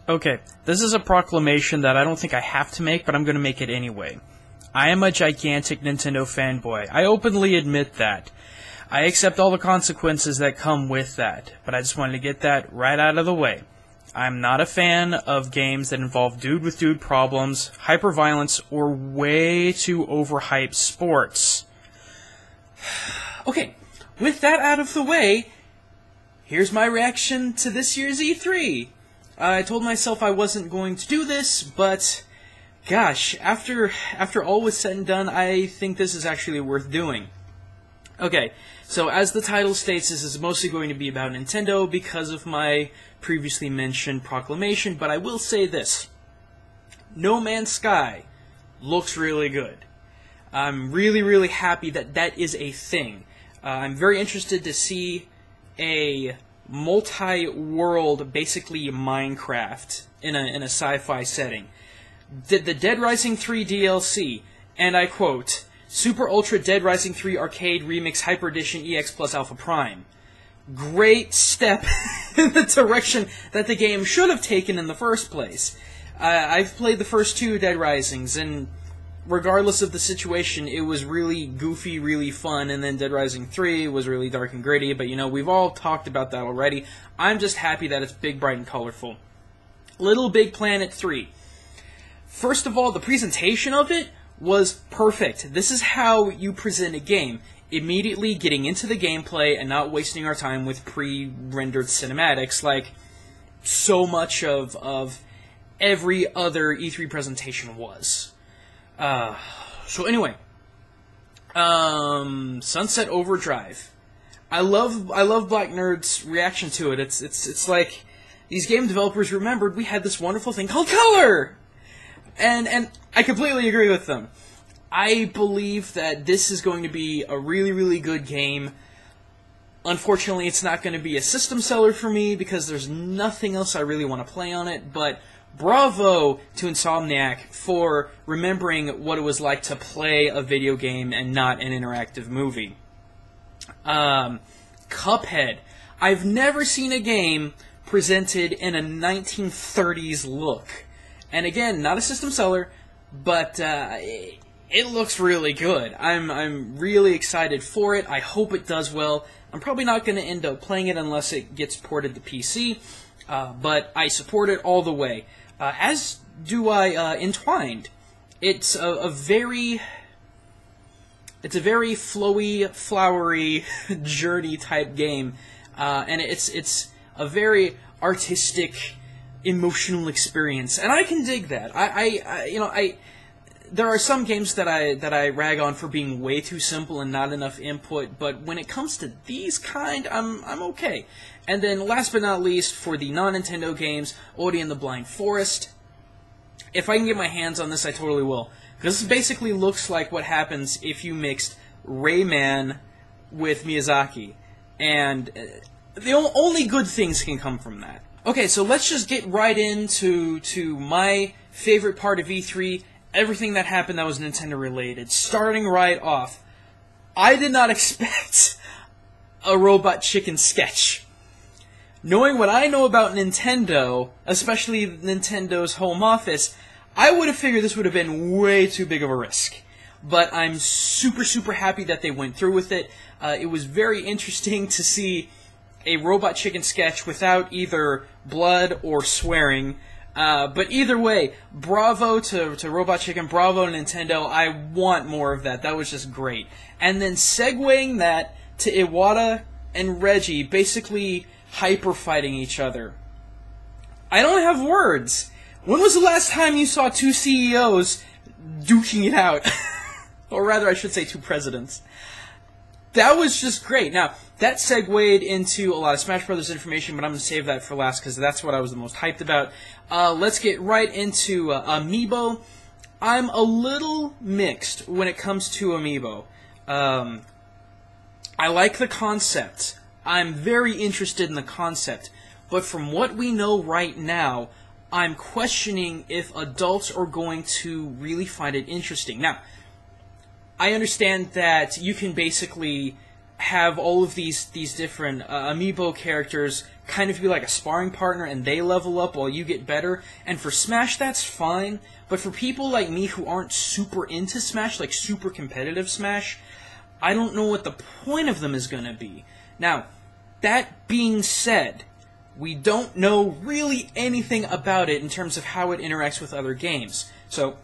Okay, this is a proclamation that I don't think I have to make, but I'm going to make it anyway. I am a gigantic Nintendo fanboy. I openly admit that. I accept all the consequences that come with that, but I just wanted to get that right out of the way. I'm not a fan of games that involve dude-with-dude problems, hyperviolence, or way too overhyped sports. Okay, with that out of the way, here's my reaction to this year's E3. I told myself I wasn't going to do this, but gosh, after all was said and done, I think this is actually worth doing. Okay, so as the title states, this is mostly going to be about Nintendo because of my previously mentioned proclamation, but I will say this. No Man's Sky looks really good. I'm really, really happy that that is a thing. I'm very interested to see a multi-world, basically Minecraft, in a sci-fi setting. The Dead Rising 3 DLC, and I quote, Super Ultra Dead Rising 3 Arcade Remix Hyper Edition EX Plus Alpha Prime. Great step in the direction that the game should have taken in the first place. I've played the first two Dead Risings, and regardless of the situation, it was really goofy, really fun, and then Dead Rising 3 was really dark and gritty, but we've all talked about that already. I'm just happy that it's big, bright, and colorful. Little Big Planet 3. First of all, the presentation of it was perfect. This is how you present a game. Immediately getting into the gameplay and not wasting our time with pre-rendered cinematics like so much of every other E3 presentation was. So anyway, Sunset Overdrive. I love Black Nerd's reaction to it. It's like these game developers remembered we had this wonderful thing called color, and I completely agree with them. I believe that this is going to be a really, really good game. Unfortunately, it's not going to be a system seller for me because there's nothing else I really want to play on it, but bravo to Insomniac for remembering what it was like to play a video game and not an interactive movie. Cuphead. I've never seen a game presented in a 1930s look. And again, not a system seller, but it looks really good. I'm really excited for it. I hope it does well. I'm probably not going to end up playing it unless it gets ported to PC, but I support it all the way. As do I Entwined. It's a very flowy, flowery journey type game, and it's a very artistic, emotional experience, and I can dig that. There are some games that I rag on for being way too simple and not enough input, but when it comes to these kind, I'm okay. And then last but not least, for the non-Nintendo games, Ori and the Blind Forest. If I can get my hands on this, I totally will. Because this basically looks like what happens if you mixed Rayman with Miyazaki. And the only good things can come from that. Okay, so let's just get right into my favorite part of E3, everything that happened that was Nintendo related. Starting right off, I did not expect a Robot Chicken sketch. Knowing what I know about Nintendo, especially Nintendo's home office, I would have figured this would have been way too big of a risk. But I'm super, super happy that they went through with it. It was very interesting to see a Robot Chicken sketch without either blood or swearing. But either way, bravo to Robot Chicken, bravo to Nintendo. I want more of that. That was just great. And then segueing that to Iwata and Reggie basically hyper-fighting each other. I don't have words. When was the last time you saw two CEOs duking it out? Or rather, I should say two presidents. That was just great. Now, that segued into a lot of Smash Brothers information, but I'm going to save that for last because that's what I was the most hyped about. Let's get right into Amiibo. I'm a little mixed when it comes to Amiibo. I like the concept. I'm very interested in the concept. But from what we know right now, I'm questioning if adults are going to really find it interesting. Now, I understand that you can basically have all of these different amiibo characters kind of be like a sparring partner, and they level up while you get better. And for Smash, that's fine. But for people like me who aren't super into Smash, like super competitive Smash, I don't know what the point of them is going to be. Now, that being said, we don't know really anything about it in terms of how it interacts with other games. So,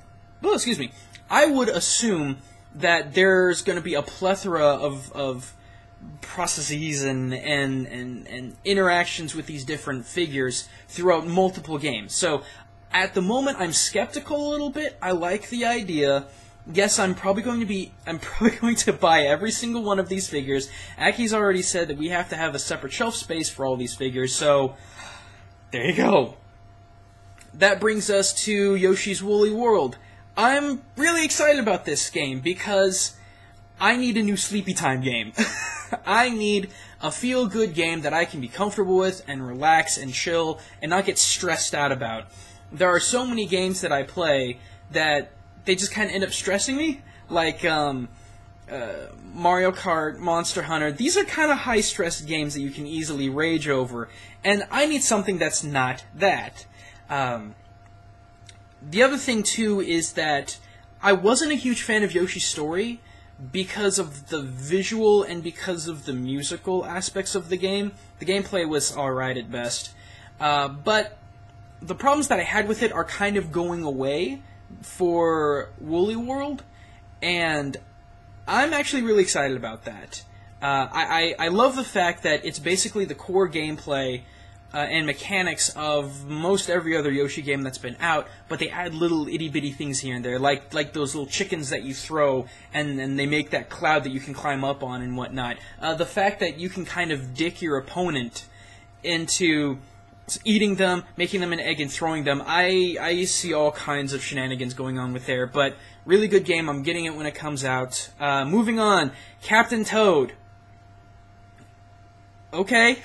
well, excuse me, I would assume that there's going to be a plethora of processes and interactions with these different figures throughout multiple games. So, at the moment, I'm skeptical a little bit. I like the idea. Yes, I'm probably going to buy every single one of these figures. Aki's already said that we have to have a separate shelf space for all these figures, so there you go. That brings us to Yoshi's Woolly World. I'm really excited about this game because I need a new Sleepy Time game. I need a feel-good game that I can be comfortable with and relax and chill and not get stressed out about. There are so many games that I play that they just kind of end up stressing me, like Mario Kart, Monster Hunter. These are kind of high-stress games that you can easily rage over, and I need something that's not that. The other thing, too, is that I wasn't a huge fan of Yoshi's Story because of the visual and because of the musical aspects of the game. The gameplay was alright at best, but the problems that I had with it are kind of going away for Woolly World, and I'm actually really excited about that. I love the fact that it's basically the core gameplay and mechanics of most every other Yoshi game that's been out, but they add little itty-bitty things here and there, like those little chickens that you throw, and they make that cloud that you can climb up on and whatnot. The fact that you can kind of dick your opponent into eating them, making them an egg, and throwing them. I see all kinds of shenanigans going on with there, but really good game. I'm getting it when it comes out. Moving on, Captain Toad. Okay.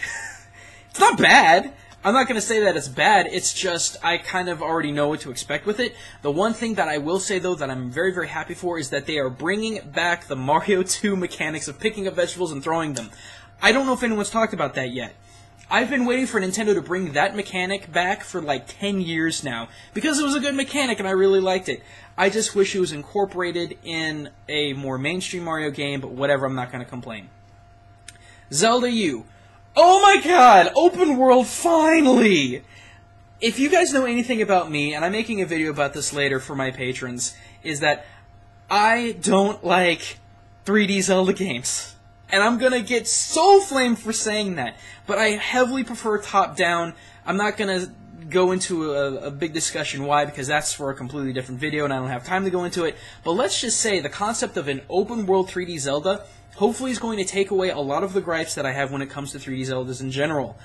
It's not bad. I'm not going to say that it's bad. It's just I kind of already know what to expect with it. The one thing that I will say, though, that I'm very, very happy for is that they are bringing back the Mario 2 mechanics of picking up vegetables and throwing them. I don't know if anyone's talked about that yet. I've been waiting for Nintendo to bring that mechanic back for like 10 years now, because it was a good mechanic and I really liked it. I just wish it was incorporated in a more mainstream Mario game, but whatever, I'm not going to complain. Zelda U. Oh my god! Open world, finally! If you guys know anything about me, and I'm making a video about this later for my patrons, is that I don't like 3D Zelda games. And I'm gonna get so flamed for saying that. But I heavily prefer top-down. I'm not gonna go into a big discussion why, because that's for a completely different video and I don't have time to go into it. But let's just say the concept of an open-world 3D Zelda hopefully is going to take away a lot of the gripes that I have when it comes to 3D Zeldas in general.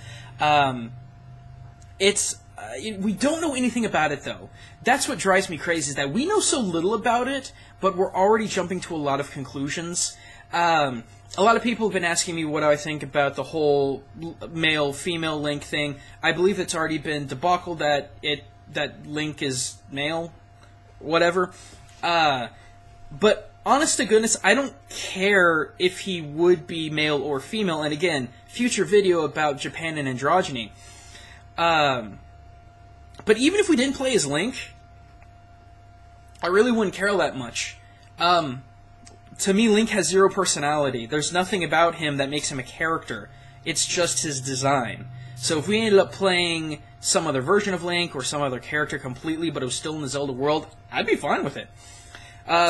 We don't know anything about it, though. That's what drives me crazy, is that we know so little about it, but we're already jumping to a lot of conclusions. A lot of people have been asking me what I think about the whole male-female Link thing. I believe it's already been debacled that Link is male, whatever. But honest to goodness, I don't care if he would be male or female. And again, future video about Japan and androgyny. But even if we didn't play as Link, I really wouldn't care that much. To me, Link has zero personality. There's nothing about him that makes him a character. It's just his design. So if we ended up playing some other version of Link or some other character completely, but it was still in the Zelda world, I'd be fine with it.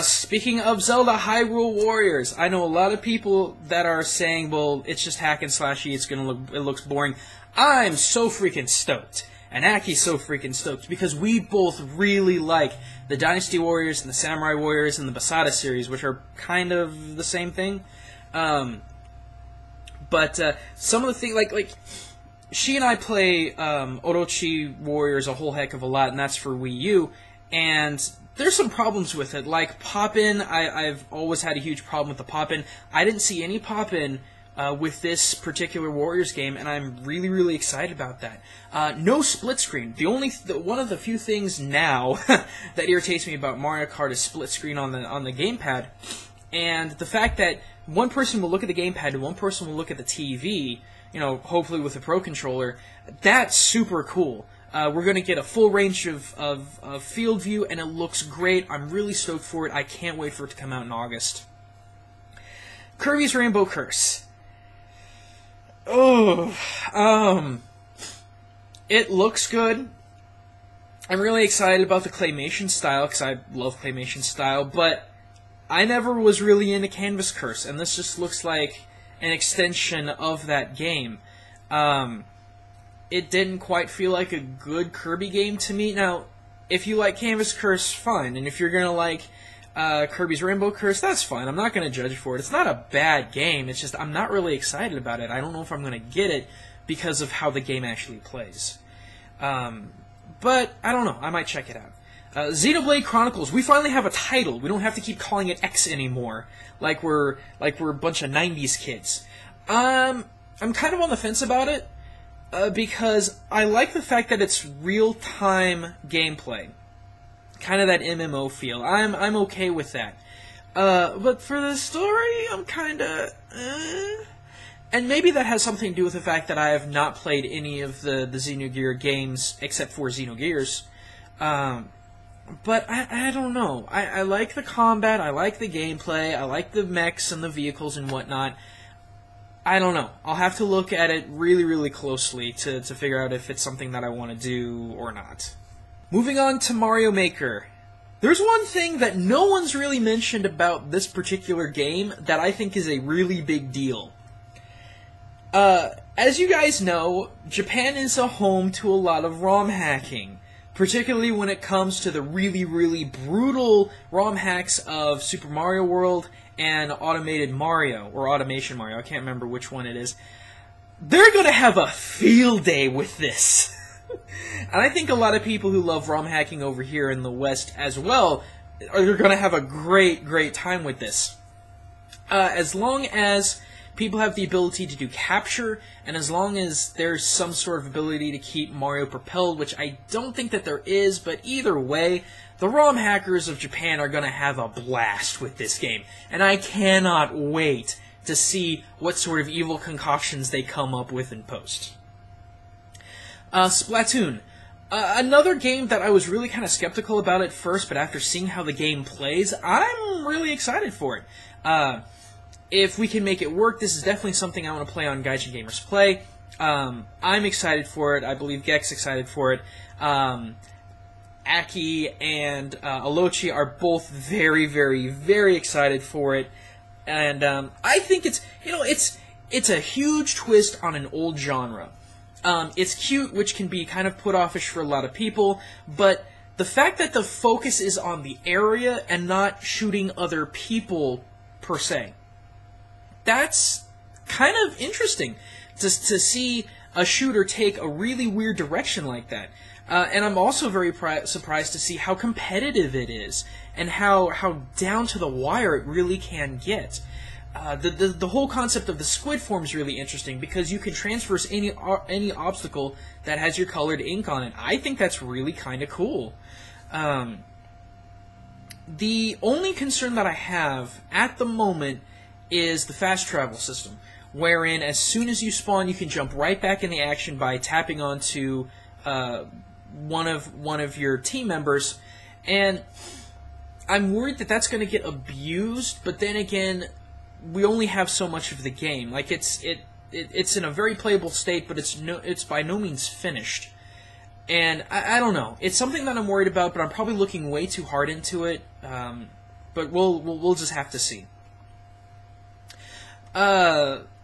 Speaking of Zelda Hyrule Warriors, I know a lot of people that are saying, well, it's just hack and slashy, it looks boring. I'm so freaking stoked. And Aki's so freaking stoked, because we both really like the Dynasty Warriors and the Samurai Warriors and the Basada series, which are kind of the same thing. But some of the things, like she and I play Orochi Warriors a whole heck of a lot, and that's for Wii U, and there's some problems with it. Like Pop-In, I've always had a huge problem with the Pop-In. I didn't see any Pop-In with this particular Warriors game, and I'm really, really excited about that. No split screen. One of the few things now that irritates me about Mario Kart is split screen on the gamepad. And the fact that one person will look at the gamepad and one person will look at the TV, hopefully with a Pro Controller, that's super cool. We're going to get a full range of field view, and it looks great. I'm really stoked for it. I can't wait for it to come out in August. Kirby's Rainbow Curse. It looks good. I'm really excited about the claymation style, because I love claymation style, but I never was really into Canvas Curse, and this just looks like an extension of that game. It didn't quite feel like a good Kirby game to me. Now, if you like Canvas Curse, fine, and if you're going to like Kirby's Rainbow Curse, that's fine. I'm not going to judge for it. It's not a bad game, it's just I'm not really excited about it. I don't know if I'm going to get it because of how the game actually plays. But, I don't know, I might check it out. Xenoblade Chronicles, we finally have a title. We don't have to keep calling it X anymore, like we're a bunch of 90s kids. I'm kind of on the fence about it, because I like the fact that it's real-time gameplay. Kind of that MMO feel. I'm okay with that. But for the story, I'm kinda, And maybe that has something to do with the fact that I have not played any of the Xenogears games, except for Xenogears. But I don't know. I like the combat, I like the gameplay, I like the mechs and the vehicles and whatnot. I don't know. I'll have to look at it really, really closely to figure out if it's something that I want to do or not. Moving on to Mario Maker. There's one thing that no one's really mentioned about this particular game that I think is a really big deal. As you guys know, Japan is a home to a lot of ROM hacking, particularly when it comes to the really, really brutal ROM hacks of Super Mario World and Automated Mario, or Automation Mario, I can't remember which one it is. They're gonna have a field day with this. And I think a lot of people who love ROM hacking over here in the West as well are gonna have a great, great time with this. As long as people have the ability to do capture, and as long as there's some sort of ability to keep Mario propelled, which I don't think that there is, but either way, the ROM hackers of Japan are going to have a blast with this game, and I cannot wait to see what sort of evil concoctions they come up with in post. Splatoon. Another game that I was really kind of skeptical about at first, but after seeing how the game plays, I'm really excited for it. If we can make it work, this is definitely something I want to play on Gaijin Gamers Play. I'm excited for it. I believe Gex excited for it. Aki and Alochi are both very, very, very excited for it. And I think it's a huge twist on an old genre. It's cute, which can be kind of put-offish for a lot of people, but the fact that the focus is on the area and not shooting other people, per se, that's kind of interesting to see a shooter take a really weird direction like that. And I'm also very surprised to see how competitive it is and how down to the wire it really can get. The whole concept of the squid form is really interesting because you can traverse any obstacle that has your colored ink on it. I think that's really kind of cool. The only concern that I have at the moment is the fast travel system, wherein as soon as you spawn, you can jump right back in the action by tapping onto one of your team members, and I'm worried that that's going to get abused. But then again, we only have so much of the game. Like it's in a very playable state, but it's by no means finished. And I don't know. It's something that I'm worried about, but I'm probably looking way too hard into it. But we'll just have to see.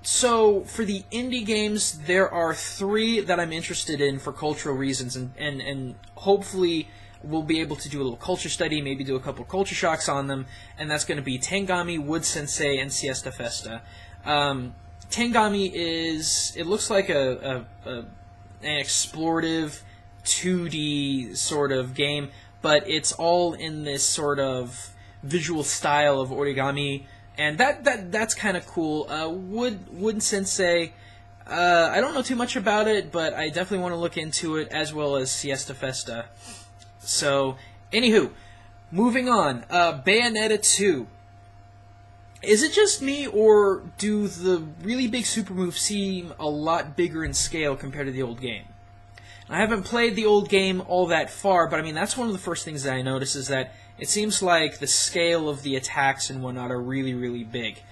So, for the indie games, there are 3 that I'm interested in for cultural reasons, and hopefully we'll be able to do a little culture study, maybe do a couple culture shocks on them, and that's going to be Tengami, Wood Sensei, and Siesta Festa. Tengami it looks like an explorative 2D sort of game, but it's all in this sort of visual style of origami, and that's kind of cool. Wood Sensei, I don't know too much about it, but I definitely want to look into it, as well as Siesta Festa. So, anywho, moving on. Bayonetta 2. Is it just me, or do the really big super moves seem a lot bigger in scale compared to the old game? I haven't played the old game all that far, but I mean, that's one of the first things that I notice is that it seems like the scale of the attacks and whatnot are really, really big.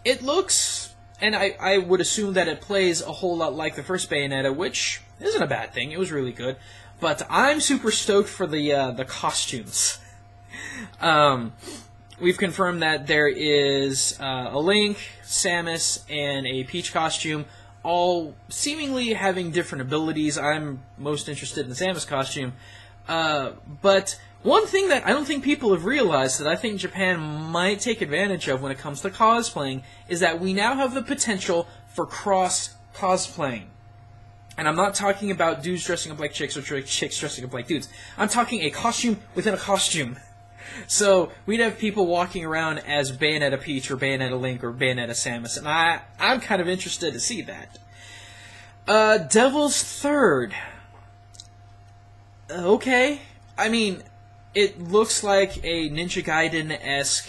It looks, and I would assume that it plays a whole lot like the first Bayonetta, which isn't a bad thing. It was really good. But I'm super stoked for the costumes. We've confirmed that there is a Link, Samus, and a Peach costume, all seemingly having different abilities. I'm most interested in the Samus costume. But one thing that I don't think people have realized that I think Japan might take advantage of when it comes to cosplaying is that we now have the potential for cross-cosplaying. And I'm not talking about dudes dressing up like chicks or chicks dressing up like dudes. I'm talking a costume within a costume. So we'd have people walking around as Bayonetta Peach or Bayonetta Link or Bayonetta Samus, and I'm kind of interested to see that. Devil's Third. Okay. I mean, it looks like a Ninja Gaiden-esque,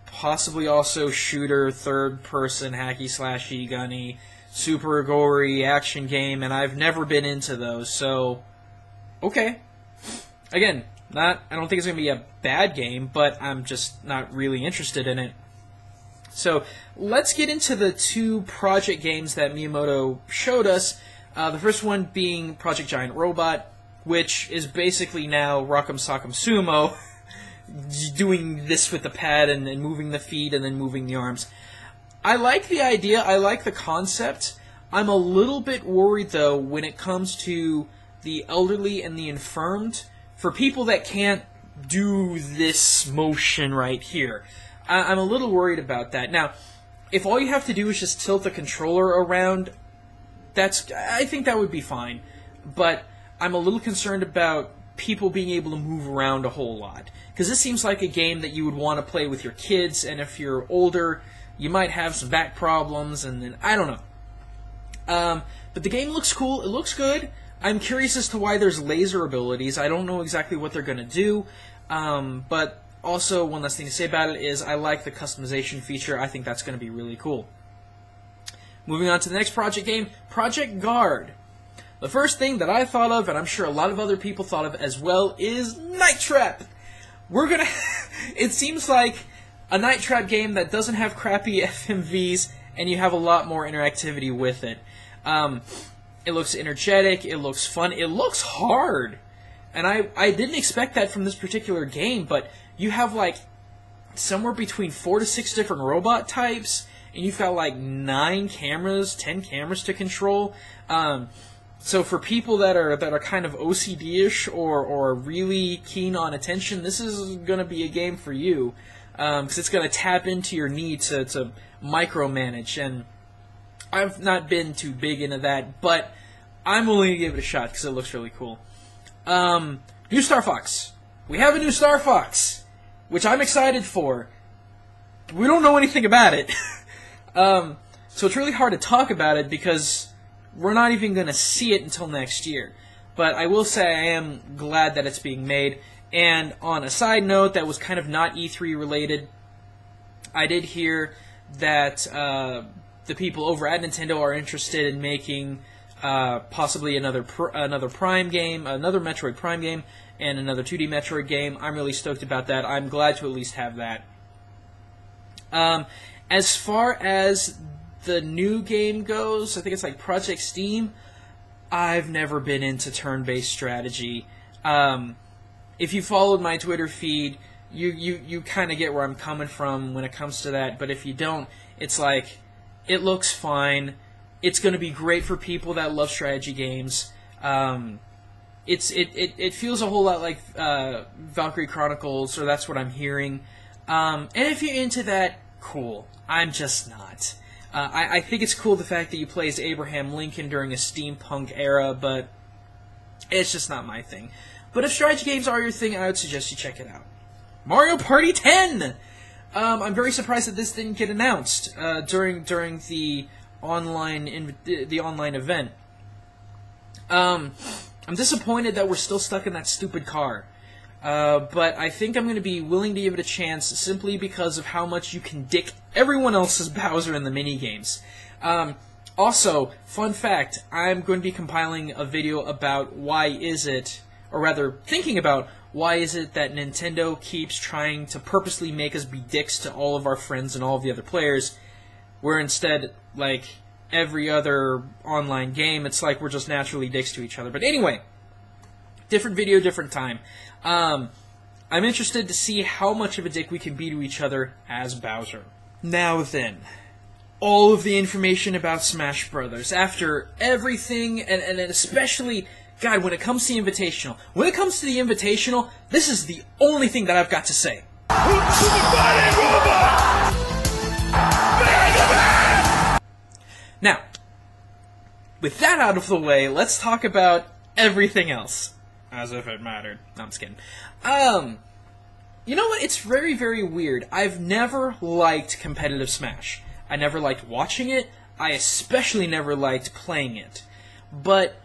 possibly also shooter, third-person, hacky-slashy, gunny, super gory action game, and I've never been into those, so okay. Again, I don't think it's going to be a bad game, but I'm just not really interested in it. So let's get into the two project games that Miyamoto showed us. The first one being Project Giant Robot, which is basically now Rock'em Sock'em Sumo, doing this with the pad and moving the feet and then moving the arms. I like the idea, I like the concept. I'm a little bit worried, though, when it comes to the elderly and the infirmed, for people that can't do this motion right here. I'm a little worried about that. Now, if all you have to do is just tilt the controller around, I think that would be fine. But I'm a little concerned about people being able to move around a whole lot. Because this seems like a game that you would want to play with your kids, and if you're older, you might have some back problems, and then, I don't know. But the game looks cool, it looks good. I'm curious as to why there's laser abilities. I don't know exactly what they're going to do, but also one last thing to say about it is I like the customization feature. I think that's going to be really cool. Moving on to the next project game, Project Guard. The first thing that I thought of, and I'm sure a lot of other people thought of as well, is Night Trap. It seems like a Night Trap game that doesn't have crappy FMVs, and you have a lot more interactivity with it. It looks energetic, it looks fun, it looks hard. And I didn't expect that from this particular game, but you have like somewhere between 4 to 6 different robot types, and you've got like 9 cameras, 10 cameras to control. So for people that are kind of OCD-ish or really keen on attention, this is going to be a game for you. Because it's going to tap into your need to micromanage, and I've not been too big into that, but I'm willing to give it a shot because it looks really cool. New Star Fox. We have a new Star Fox, which I'm excited for. We don't know anything about it. So it's really hard to talk about it because we're not even going to see it until next year. But I will say I am glad that it's being made. And on a side note that was kind of not E3 related, I did hear that the people over at Nintendo are interested in making possibly another Prime game, another Metroid Prime game, and another 2D Metroid game. I'm really stoked about that. I'm glad to at least have that. As far as the new game goes, I think it's like Project Steam. I've never been into turn-based strategy. If you followed my Twitter feed, you kind of get where I'm coming from when it comes to that. But if you don't, it's like, it looks fine. It's going to be great for people that love strategy games. It feels a whole lot like Valkyrie Chronicles, or that's what I'm hearing. And if you're into that, cool. I'm just not. I think it's cool the fact that you play as Abraham Lincoln during a steampunk era, but it's just not my thing. But if strategy games are your thing, I would suggest you check it out. Mario Party 10! I'm very surprised that this didn't get announced during the online event. I'm disappointed that we're still stuck in that stupid car. but I think I'm going to be willing to give it a chance simply because of how much you can dick everyone else's Bowser in the minigames. Also, fun fact, I'm going to be compiling a video about why is it, or rather, thinking about why is it that Nintendo keeps trying to purposely make us be dicks to all of our friends and all of the other players, where instead, like every other online game, it's like we're just naturally dicks to each other. But anyway, different video, different time. I'm interested to see how much of a dick we can be to each other as Bowser. Now then, all of the information about Smash Brothers. After everything, and especially, God, when it comes to the Invitational, this is the only thing that I've got to say. Now, with that out of the way, let's talk about everything else. As if it mattered. No, I'm just kidding. You know what? It's very, very weird. I've never liked competitive Smash. I never liked watching it. I especially never liked playing it. But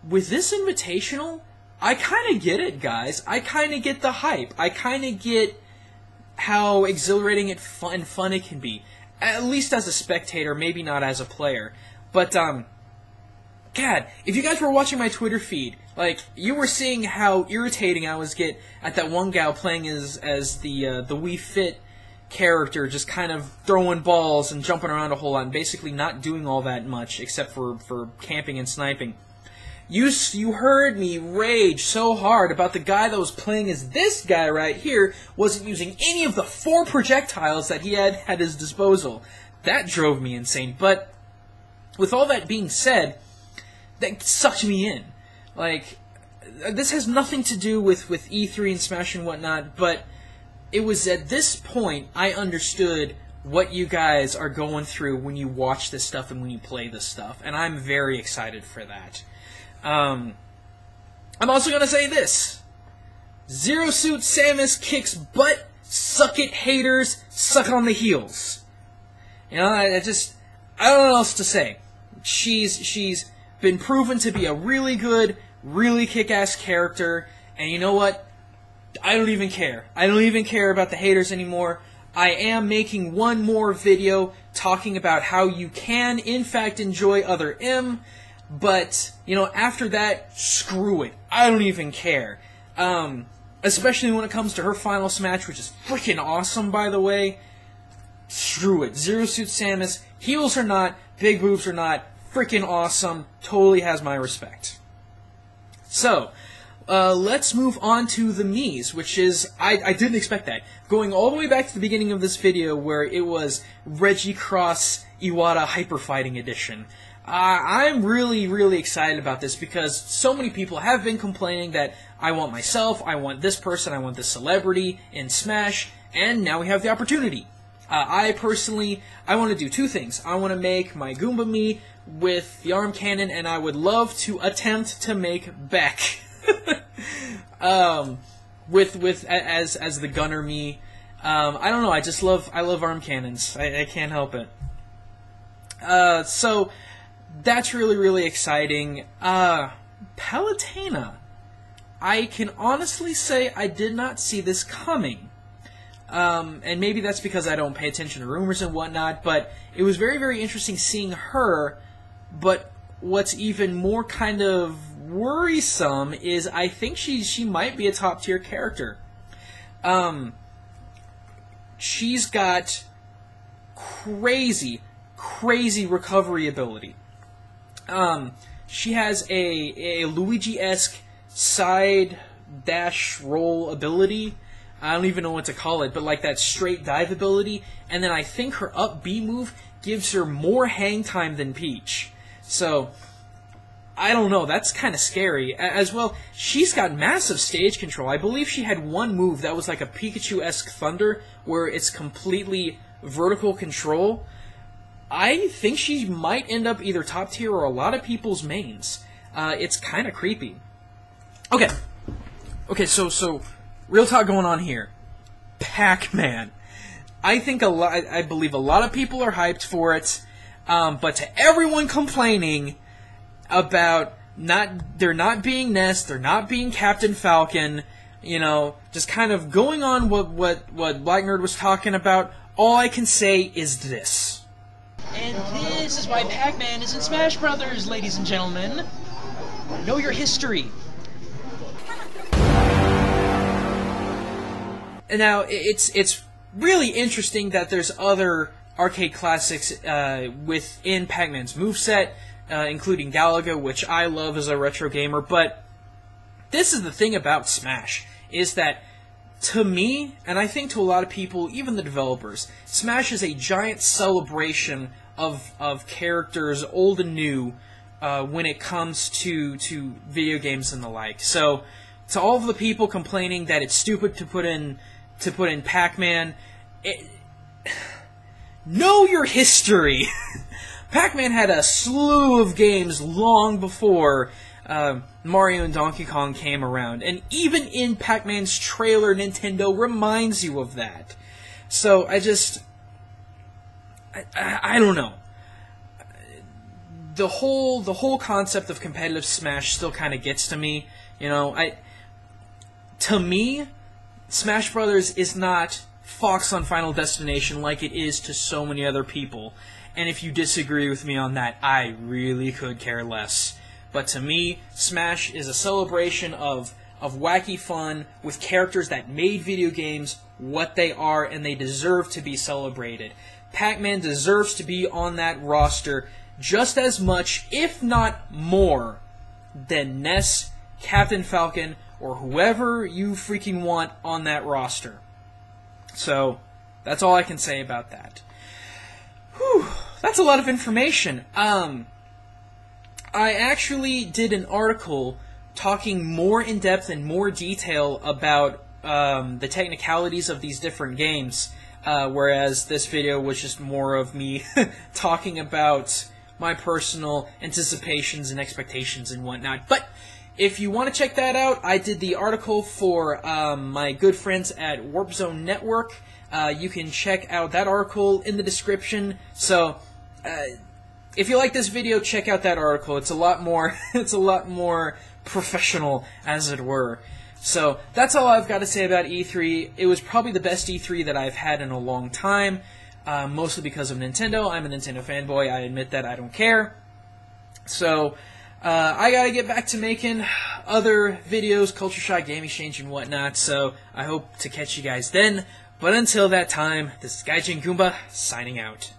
with this Invitational, I kind of get it, guys. I kind of get the hype. I kind of get how exhilarating and fun it can be. At least as a spectator, maybe not as a player. But, God, if you guys were watching my Twitter feed, like, you were seeing how irritating I was get at that one gal playing as the Wii Fit character, just kind of throwing balls and jumping around a whole lot and basically not doing all that much except for camping and sniping. You heard me rage so hard about the guy that was playing as this guy right here wasn't using any of the 4 projectiles that he had at his disposal. That drove me insane. But with all that being said, that sucked me in. Like, this has nothing to do with E3 and Smash and whatnot, but it was at this point I understood what you guys are going through when you watch this stuff and when you play this stuff, and I'm very excited for that. I'm also going to say this. Zero Suit Samus kicks butt, suck it haters, suck on the heels. You know, I don't know what else to say. She's been proven to be a really good, really kick-ass character, and you know what? I don't even care. I don't even care about the haters anymore. I am making one more video talking about how you can, in fact, enjoy other M, but, you know, after that, screw it. I don't even care. Especially when it comes to her final Smash, which is freaking awesome, by the way. Screw it. Zero Suit Samus, heels or not, big boobs or not, freaking awesome. Totally has my respect. So, let's move on to the Miis, which is, I didn't expect that. Going all the way back to the beginning of this video where it was Reggie Cross Iwata Hyper Fighting Edition. I'm really, really excited about this because so many people have been complaining that I want myself, I want this person, I want this celebrity in Smash, and now we have the opportunity. I personally, I want to do 2 things. I want to make my Goomba Mii with the arm cannon, and I would love to attempt to make Beck as the Gunner Mii. I don't know. I love arm cannons. I can't help it. So that's really, really exciting. Palutena. I can honestly say I did not see this coming. And maybe that's because I don't pay attention to rumors and whatnot, but it was very, very interesting seeing her. But what's even more kind of worrisome is I think she might be a top-tier character. She's got crazy recovery ability. She has a Luigi-esque side dash roll ability. I don't even know what to call it, but like that straight dive ability. And then I think her up B move gives her more hang time than Peach. So, I don't know, that's kind of scary. As well, she's got massive stage control. I believe she had one move that was like a Pikachu-esque Thunder, where it's completely vertical control. I think she might end up either top tier or a lot of people's mains. It's kind of creepy. Okay, so real talk going on here. Pac-Man. I believe a lot of people are hyped for it, but to everyone complaining about there not being Ness, there not being Captain Falcon, you know, just kind of going on what Black Nerd was talking about, all I can say is this. And this is why Pac-Man is in Smash Brothers, ladies and gentlemen. Know your history. Now, it's really interesting that there's other arcade classics within Pac-Man's moveset, including Galaga, which I love as a retro gamer, but this is the thing about Smash, is that to me, and I think to a lot of people, even the developers, Smash is a giant celebration of characters, old and new, when it comes to video games and the like. So, to all of the people complaining that it's stupid to put in Pac-Man, know your history. Pac-Man had a slew of games long before Mario and Donkey Kong came around, and even in Pac-Man's trailer, Nintendo reminds you of that. So I don't know. The whole concept of competitive Smash still kind of gets to me. You know, to me, Smash Brothers is not Fox on Final Destination like it is to so many other people. And if you disagree with me on that, I really could care less. But to me, Smash is a celebration of wacky fun with characters that made video games what they are, and they deserve to be celebrated. Pac-Man deserves to be on that roster just as much, if not more, than Ness, Captain Falcon, or whoever you freaking want on that roster. So, that's all I can say about that. Whew, that's a lot of information. I actually did an article talking more in depth and more detail about the technicalities of these different games, whereas this video was just more of me talking about my personal anticipations and expectations and whatnot. But if you want to check that out, I did the article for my good friends at Warp Zone Network. You can check out that article in the description. So, if you like this video, check out that article. It's a lot more professional, as it were. So, that's all I've got to say about E3. It was probably the best E3 that I've had in a long time, mostly because of Nintendo. I'm a Nintendo fanboy. I admit that. I don't care. So, I gotta get back to making other videos, Culture Shock, Game Exchange, and whatnot, so I hope to catch you guys then. But until that time, this is Gaijin Goomba, signing out.